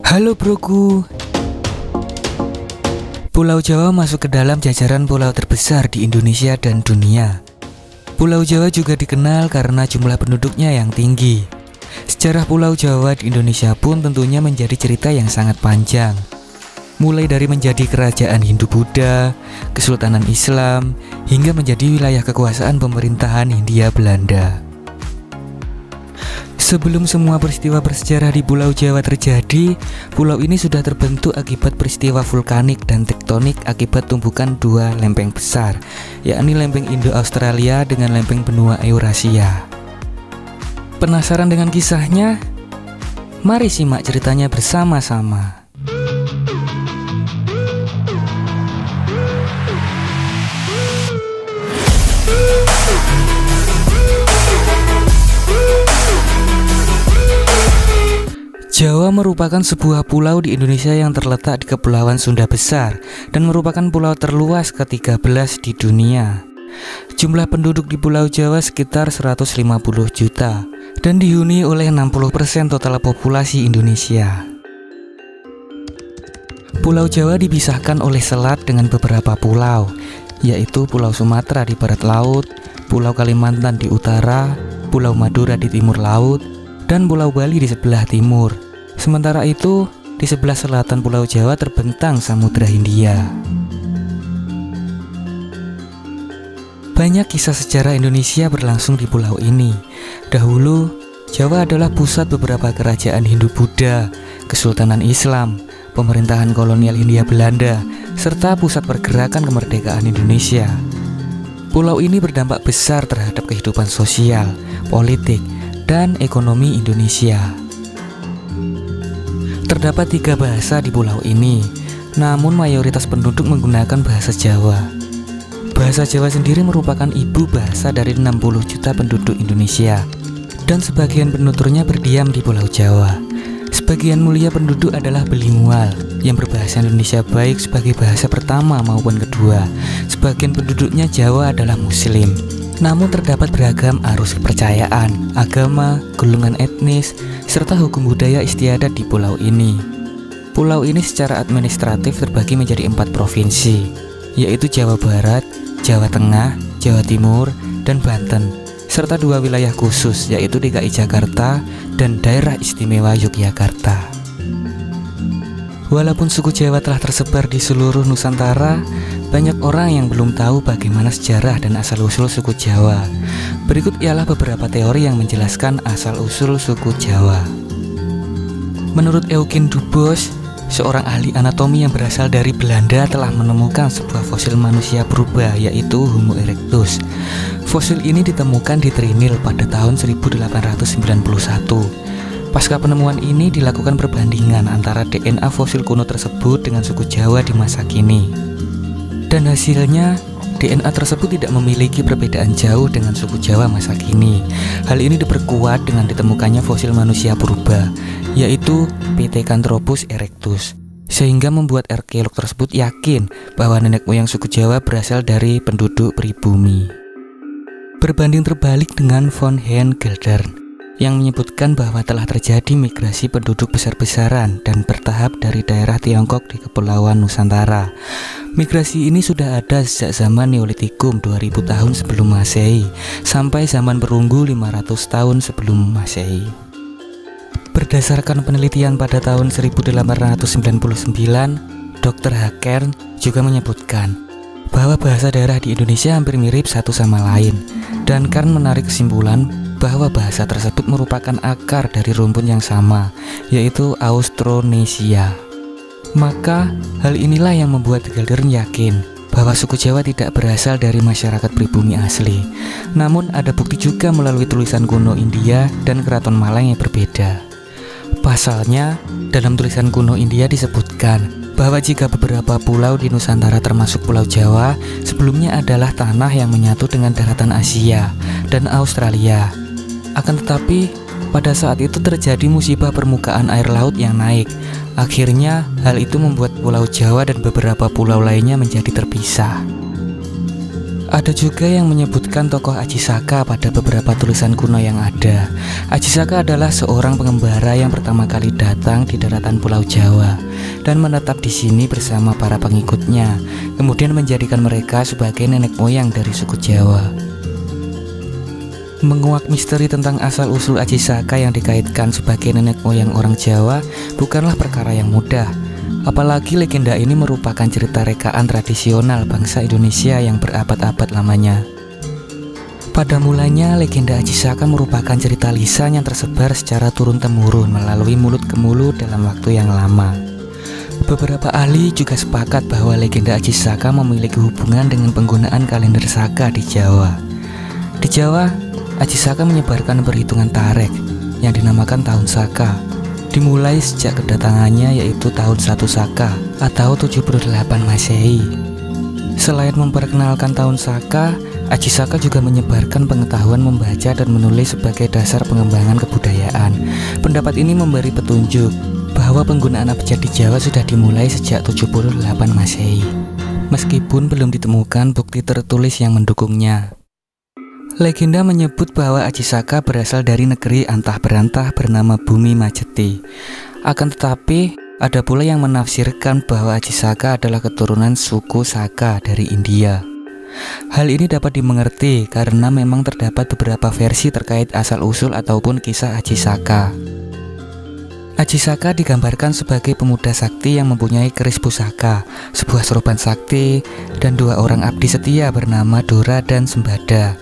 Halo broku. Pulau Jawa masuk ke dalam jajaran pulau terbesar di Indonesia dan dunia. Pulau Jawa juga dikenal karena jumlah penduduknya yang tinggi. Sejarah Pulau Jawa di Indonesia pun tentunya menjadi cerita yang sangat panjang. Mulai dari menjadi kerajaan Hindu-Buddha, Kesultanan Islam, hingga menjadi wilayah kekuasaan pemerintahan Hindia Belanda. Sebelum semua peristiwa bersejarah di Pulau Jawa terjadi, pulau ini sudah terbentuk akibat peristiwa vulkanik dan tektonik akibat tumbukan dua lempeng besar, yakni lempeng Indo-Australia dengan lempeng benua Eurasia. Penasaran dengan kisahnya? Mari simak ceritanya bersama-sama. Jawa merupakan sebuah pulau di Indonesia yang terletak di Kepulauan Sunda Besar dan merupakan pulau terluas ke-13 di dunia. Jumlah penduduk di Pulau Jawa sekitar 150 juta dan dihuni oleh 60% total populasi Indonesia. Pulau Jawa dipisahkan oleh selat dengan beberapa pulau, yaitu Pulau Sumatera di barat laut, Pulau Kalimantan di utara, Pulau Madura di timur laut, dan Pulau Bali di sebelah timur. Sementara itu, di sebelah selatan Pulau Jawa terbentang Samudra Hindia. Banyak kisah sejarah Indonesia berlangsung di pulau ini. Dahulu, Jawa adalah pusat beberapa kerajaan Hindu-Buddha, Kesultanan Islam, pemerintahan kolonial Hindia Belanda, serta pusat pergerakan kemerdekaan Indonesia. Pulau ini berdampak besar terhadap kehidupan sosial, politik, dan ekonomi Indonesia. Terdapat 3 bahasa di pulau ini, namun mayoritas penduduk menggunakan bahasa Jawa. Bahasa Jawa sendiri merupakan ibu bahasa dari 60 juta penduduk Indonesia, dan sebagian penuturnya berdiam di Pulau Jawa. Sebagian mulia penduduk adalah bilingual, yang berbahasa Indonesia baik sebagai bahasa pertama maupun kedua. Sebagian penduduknya Jawa adalah Muslim. Namun terdapat beragam arus kepercayaan, agama, golongan etnis, serta hukum budaya istiadat di pulau ini. Pulau ini secara administratif terbagi menjadi 4 provinsi, yaitu Jawa Barat, Jawa Tengah, Jawa Timur, dan Banten, serta 2 wilayah khusus, yaitu DKI Jakarta dan Daerah Istimewa Yogyakarta. Walaupun suku Jawa telah tersebar di seluruh Nusantara, banyak orang yang belum tahu bagaimana sejarah dan asal-usul suku Jawa. Berikut ialah beberapa teori yang menjelaskan asal-usul suku Jawa. Menurut Eugen de Bos, seorang ahli anatomi yang berasal dari Belanda telah menemukan sebuah fosil manusia purba, yaitu Homo erectus. Fosil ini ditemukan di Trinil pada tahun 1891. Pasca penemuan ini dilakukan perbandingan antara DNA fosil kuno tersebut dengan suku Jawa di masa kini. Dan hasilnya, DNA tersebut tidak memiliki perbedaan jauh dengan suku Jawa masa kini. Hal ini diperkuat dengan ditemukannya fosil manusia purba, yaitu Pithecanthropus erectus, sehingga membuat arkeolog tersebut yakin bahwa nenek moyang suku Jawa berasal dari penduduk pribumi. Berbanding terbalik dengan von Henn-Geldern yang menyebutkan bahwa telah terjadi migrasi penduduk besar-besaran dan bertahap dari daerah Tiongkok di Kepulauan Nusantara. Migrasi ini sudah ada sejak zaman Neolitikum 2000 tahun sebelum Masehi sampai zaman Perunggu 500 tahun sebelum Masehi. Berdasarkan penelitian pada tahun 1899, Dr. Hackern juga menyebutkan bahwa bahasa daerah di Indonesia hampir mirip satu sama lain, dan Kern menarik kesimpulan bahwa bahasa tersebut merupakan akar dari rumpun yang sama, yaitu Austronesia. Maka hal inilah yang membuat Geldern yakin bahwa suku Jawa tidak berasal dari masyarakat pribumi asli. Namun ada bukti juga melalui tulisan kuno India dan Keraton Malang yang berbeda. Pasalnya, dalam tulisan kuno India disebutkan bahwa jika beberapa pulau di Nusantara termasuk Pulau Jawa sebelumnya adalah tanah yang menyatu dengan daratan Asia dan Australia. Akan tetapi, pada saat itu terjadi musibah permukaan air laut yang naik. Akhirnya, hal itu membuat Pulau Jawa dan beberapa pulau lainnya menjadi terpisah. Ada juga yang menyebutkan tokoh Ajisaka pada beberapa tulisan kuno yang ada. Ajisaka adalah seorang pengembara yang pertama kali datang di daratan Pulau Jawa dan menetap di sini bersama para pengikutnya, kemudian menjadikan mereka sebagai nenek moyang dari suku Jawa. Menguak misteri tentang asal-usul Ajisaka yang dikaitkan sebagai nenek moyang orang Jawa bukanlah perkara yang mudah. Apalagi legenda ini merupakan cerita rekaan tradisional bangsa Indonesia yang berabad-abad lamanya. Pada mulanya, legenda Ajisaka merupakan cerita lisan yang tersebar secara turun-temurun melalui mulut ke mulut dalam waktu yang lama. Beberapa ahli juga sepakat bahwa legenda Ajisaka memiliki hubungan dengan penggunaan kalender saka di Jawa. Di Jawa, Ajisaka menyebarkan perhitungan Tarek yang dinamakan tahun saka, dimulai sejak kedatangannya yaitu tahun 1 Saka atau 78 Masehi. Selain memperkenalkan tahun Saka, Ajisaka juga menyebarkan pengetahuan membaca dan menulis sebagai dasar pengembangan kebudayaan. Pendapat ini memberi petunjuk bahwa penggunaan abjad di Jawa sudah dimulai sejak 78 Masehi, meskipun belum ditemukan bukti tertulis yang mendukungnya. Legenda menyebut bahwa Ajisaka berasal dari negeri antah berantah bernama Bumi Majeti. Akan tetapi, ada pula yang menafsirkan bahwa Ajisaka adalah keturunan suku Saka dari India. Hal ini dapat dimengerti karena memang terdapat beberapa versi terkait asal-usul ataupun kisah Ajisaka. Ajisaka digambarkan sebagai pemuda sakti yang mempunyai keris pusaka, sebuah sorban sakti, dan 2 orang abdi setia bernama Dora dan Sembada.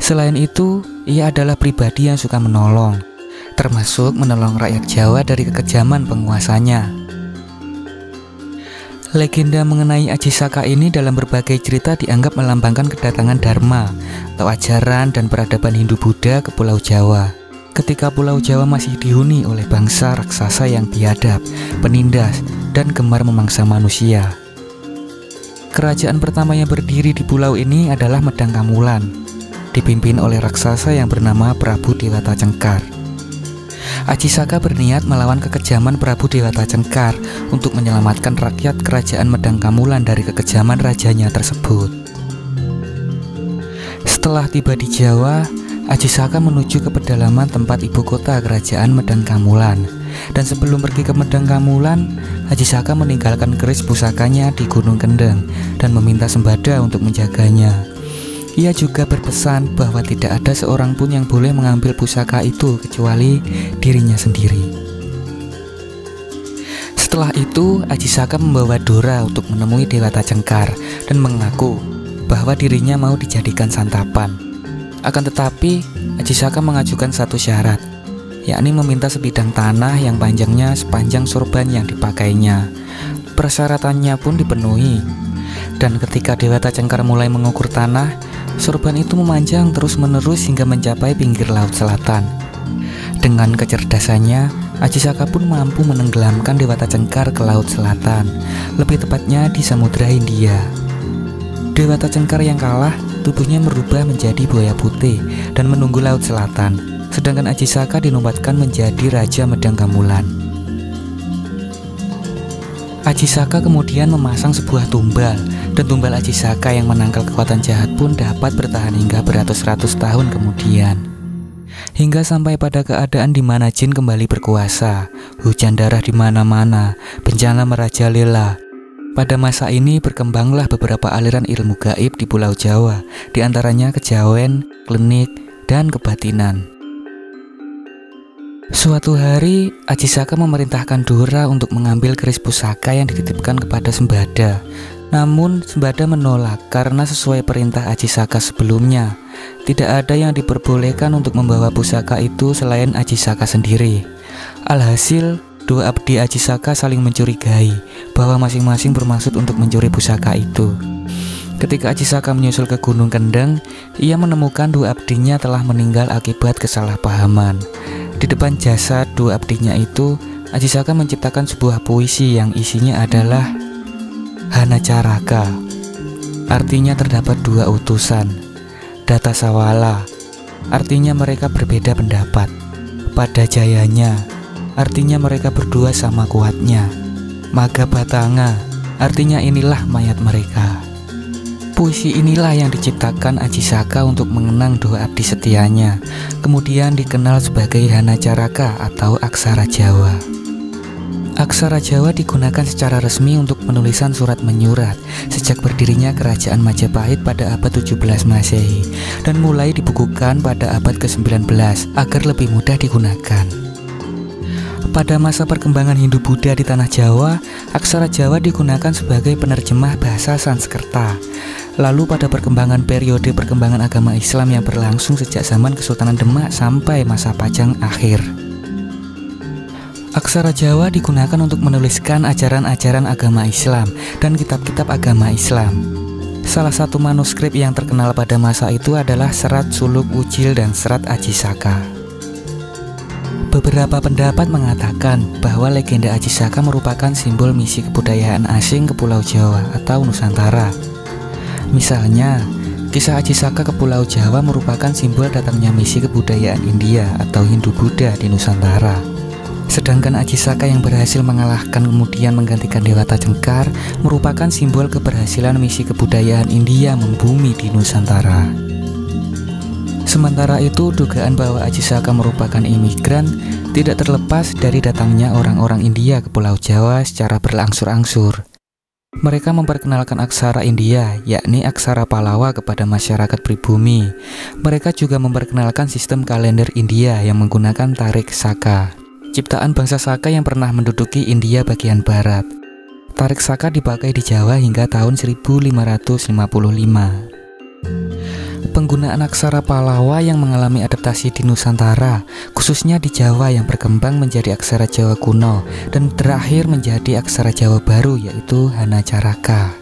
Selain itu, ia adalah pribadi yang suka menolong, termasuk menolong rakyat Jawa dari kekejaman penguasanya. Legenda mengenai Ajisaka ini dalam berbagai cerita dianggap melambangkan kedatangan Dharma atau ajaran dan peradaban Hindu-Buddha ke Pulau Jawa. Ketika Pulau Jawa masih dihuni oleh bangsa raksasa yang biadab, penindas, dan gemar memangsa manusia. Kerajaan pertama yang berdiri di pulau ini adalah Medang Kamulan, dipimpin oleh raksasa yang bernama Prabu Dewata Cengkar. Ajisaka berniat melawan kekejaman Prabu Dewata Cengkar untuk menyelamatkan rakyat kerajaan Medang Kamulan dari kekejaman rajanya tersebut. Setelah tiba di Jawa, Ajisaka menuju ke pedalaman tempat ibu kota kerajaan Medang Kamulan. Dan sebelum pergi ke Medang Kamulan, Ajisaka meninggalkan keris pusakanya di Gunung Kendeng dan meminta Sembada untuk menjaganya. Ia juga berpesan bahwa tidak ada seorang pun yang boleh mengambil pusaka itu kecuali dirinya sendiri. Setelah itu, Ajisaka membawa Dora untuk menemui Dewata Cengkar dan mengaku bahwa dirinya mau dijadikan santapan. Akan tetapi, Ajisaka mengajukan satu syarat, yakni meminta sebidang tanah yang panjangnya sepanjang sorban yang dipakainya. Persyaratannya pun dipenuhi, dan ketika Dewata Cengkar mulai mengukur tanah, sorban itu memanjang terus-menerus hingga mencapai pinggir laut selatan. Dengan kecerdasannya, Ajisaka pun mampu menenggelamkan Dewata Cengkar ke laut selatan, lebih tepatnya di Samudra Hindia. Dewata Cengkar yang kalah, tubuhnya berubah menjadi buaya putih dan menunggu laut selatan, sedangkan Ajisaka dinobatkan menjadi Raja Medang Kamulan. Ajisaka kemudian memasang sebuah tumbal, dan tumbal Ajisaka yang menangkal kekuatan jahat pun dapat bertahan hingga beratus-ratus tahun kemudian. Hingga sampai pada keadaan di mana jin kembali berkuasa, hujan darah di mana-mana, bencana merajalela. Pada masa ini berkembanglah beberapa aliran ilmu gaib di Pulau Jawa, diantaranya kejawen, klinik, dan kebatinan. Suatu hari, Ajisaka memerintahkan Dora untuk mengambil keris pusaka yang dititipkan kepada Sembada. Namun, Sembada menolak karena sesuai perintah Ajisaka sebelumnya, tidak ada yang diperbolehkan untuk membawa pusaka itu selain Ajisaka sendiri. Alhasil, 2 abdi Ajisaka saling mencurigai bahwa masing-masing bermaksud untuk mencuri pusaka itu. Ketika Ajisaka menyusul ke Gunung Kendeng, ia menemukan 2 abdinya telah meninggal akibat kesalahpahaman. Di depan jasad 2 abdinya itu, Ajisaka menciptakan sebuah puisi yang isinya adalah Hanacaraka. Artinya terdapat 2 utusan. Data Sawala, artinya mereka berbeda pendapat. Pada Jayanya, artinya mereka berdua sama kuatnya. Maga Batanga, artinya inilah mayat mereka. Puisi inilah yang diciptakan Aji Saka untuk mengenang doa abdi setianya, kemudian dikenal sebagai Hanacaraka atau aksara Jawa. Aksara Jawa digunakan secara resmi untuk penulisan surat menyurat sejak berdirinya Kerajaan Majapahit pada abad 17 Masehi dan mulai dibukukan pada abad ke-19 agar lebih mudah digunakan. Pada masa perkembangan Hindu-Buddha di tanah Jawa, aksara Jawa digunakan sebagai penerjemah bahasa Sanskerta. Lalu pada perkembangan periode perkembangan agama Islam yang berlangsung sejak zaman Kesultanan Demak sampai masa Pajang akhir. Aksara Jawa digunakan untuk menuliskan ajaran-ajaran agama Islam dan kitab-kitab agama Islam. Salah satu manuskrip yang terkenal pada masa itu adalah Serat Suluk Wujil dan Serat Aji Saka. Beberapa pendapat mengatakan bahwa legenda Aji Saka merupakan simbol misi kebudayaan asing ke Pulau Jawa atau Nusantara. Misalnya, kisah Aji Saka ke Pulau Jawa merupakan simbol datangnya misi kebudayaan India atau Hindu-Buddha di Nusantara. Sedangkan Aji Saka yang berhasil mengalahkan kemudian menggantikan Dewata Cengkar merupakan simbol keberhasilan misi kebudayaan India membumi di Nusantara. Sementara itu, dugaan bahwa Aji Saka merupakan imigran tidak terlepas dari datangnya orang-orang India ke Pulau Jawa secara berangsur-angsur. Mereka memperkenalkan aksara India, yakni aksara Palawa kepada masyarakat pribumi. Mereka juga memperkenalkan sistem kalender India yang menggunakan tarik Saka, ciptaan bangsa Saka yang pernah menduduki India bagian barat. Tarik Saka dipakai di Jawa hingga tahun 1555. Penggunaan aksara Palawa yang mengalami adaptasi di Nusantara, khususnya di Jawa yang berkembang menjadi aksara Jawa kuno dan terakhir menjadi aksara Jawa baru yaitu Hanacaraka.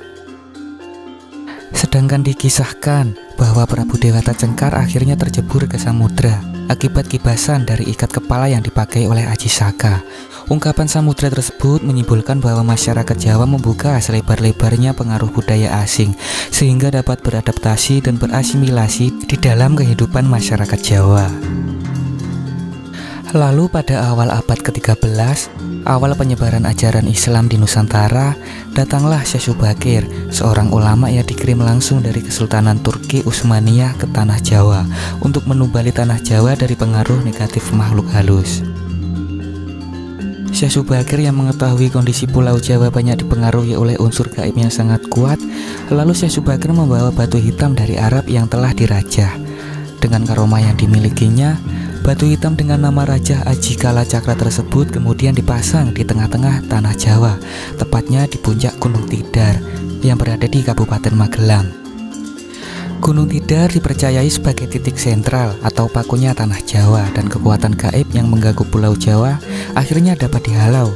Sedangkan dikisahkan bahwa Prabu Dewata Cengkar akhirnya terjebur ke samudra akibat kibasan dari ikat kepala yang dipakai oleh Aji Saka. Ungkapan samudra tersebut menyimpulkan bahwa masyarakat Jawa membuka selebar-lebarnya pengaruh budaya asing sehingga dapat beradaptasi dan berasimilasi di dalam kehidupan masyarakat Jawa. Lalu pada awal abad ke-13, awal penyebaran ajaran Islam di Nusantara, datanglah Syekh Subakir, seorang ulama yang dikirim langsung dari Kesultanan Turki Utsmaniyah ke tanah Jawa untuk menumbali tanah Jawa dari pengaruh negatif makhluk halus. Syekh Subakir yang mengetahui kondisi Pulau Jawa banyak dipengaruhi oleh unsur gaib yang sangat kuat, lalu Syekh Subakir membawa batu hitam dari Arab yang telah dirajah. Dengan karomah yang dimilikinya, batu hitam dengan nama Raja Aji Kala Cakra tersebut kemudian dipasang di tengah-tengah tanah Jawa, tepatnya di puncak Gunung Tidar yang berada di Kabupaten Magelang. Gunung Tidar dipercayai sebagai titik sentral atau pakunya tanah Jawa, dan kekuatan gaib yang mengganggu Pulau Jawa akhirnya dapat dihalau.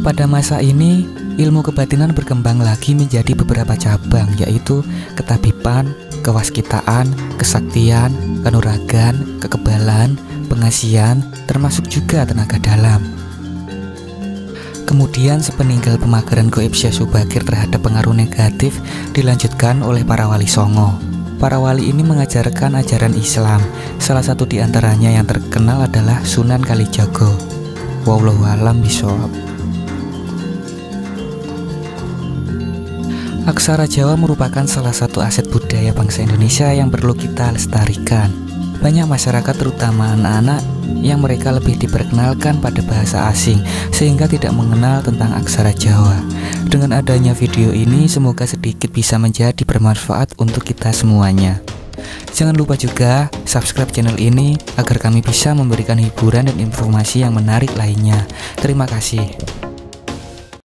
Pada masa ini, ilmu kebatinan berkembang lagi menjadi beberapa cabang, yaitu ketabiban, kewaskitaan, kesaktian, kanuragan, kekebalan, pengasihan, termasuk juga tenaga dalam. Kemudian sepeninggal pemagaran gaib Syekh Subakir terhadap pengaruh negatif dilanjutkan oleh para wali songo. Para wali ini mengajarkan ajaran Islam. Salah satu di antaranya yang terkenal adalah Sunan Kalijaga. Wallahu a'lam bishawab. Aksara Jawa merupakan salah satu aset budaya bangsa Indonesia yang perlu kita lestarikan. Banyak masyarakat, terutama anak-anak, yang mereka lebih diperkenalkan pada bahasa asing sehingga tidak mengenal tentang aksara Jawa. Dengan adanya video ini, semoga sedikit bisa menjadi bermanfaat untuk kita semuanya. Jangan lupa juga subscribe channel ini agar kami bisa memberikan hiburan dan informasi yang menarik lainnya. Terima kasih.